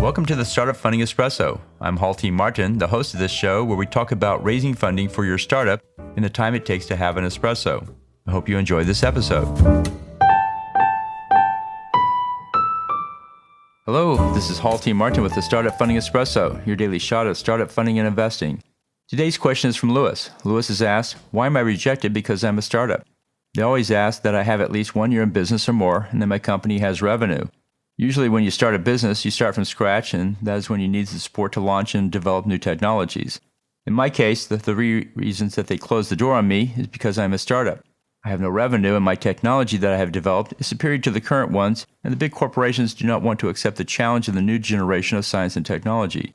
Welcome to the Startup Funding Espresso. I'm Halti Martin, the host of this show where we talk about raising funding for your startup and the time it takes to have an espresso. I hope you enjoy this episode. Hello, this is Halti Martin with the Startup Funding Espresso, your daily shot of startup funding and investing. Today's question is from Lewis. Lewis has asked, why am I rejected because I'm a startup? They always ask that I have at least 1 year in business or more and that my company has revenue. Usually when you start a business, you start from scratch, and that is when you need the support to launch and develop new technologies. In my case, the three reasons that they closed the door on me is because I'm a startup. I have no revenue, and my technology that I have developed is superior to the current ones, and the big corporations do not want to accept the challenge of the new generation of science and technology.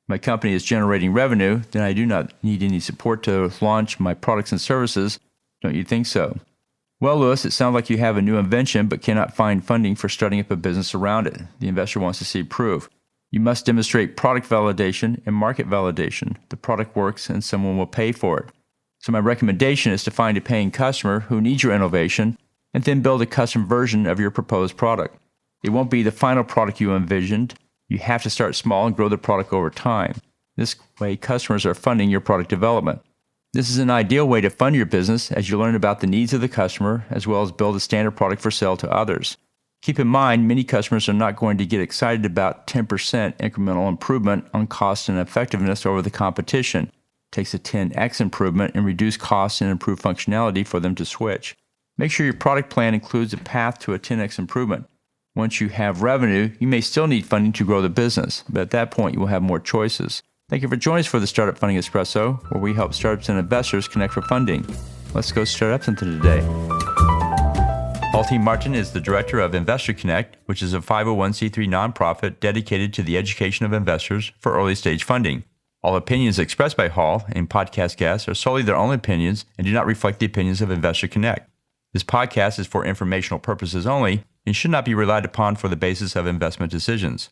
My company is generating revenue, then I do not need any support to launch my products and services. Don't you think so? Well, Lewis, it sounds like you have a new invention but cannot find funding for starting up a business around it. The investor wants to see proof. You must demonstrate product validation and market validation. The product works and someone will pay for it. So my recommendation is to find a paying customer who needs your innovation and then build a custom version of your proposed product. It won't be the final product you envisioned. You have to start small and grow the product over time. This way, customers are funding your product development. This is an ideal way to fund your business as you learn about the needs of the customer as well as build a standard product for sale to others. Keep in mind, many customers are not going to get excited about 10% incremental improvement on cost and effectiveness over the competition. It takes a 10x improvement in reduced costs and improved functionality for them to switch. Make sure your product plan includes a path to a 10x improvement. Once you have revenue, you may still need funding to grow the business, but at that point you will have more choices. Thank you for joining us for the Startup Funding Espresso, where we help startups and investors connect for funding. Let's go start up something today. Halti Martin is the director of Investor Connect, which is a 501c3 nonprofit dedicated to the education of investors for early stage funding. All opinions expressed by Hall and podcast guests are solely their own opinions and do not reflect the opinions of Investor Connect. This podcast is for informational purposes only and should not be relied upon for the basis of investment decisions.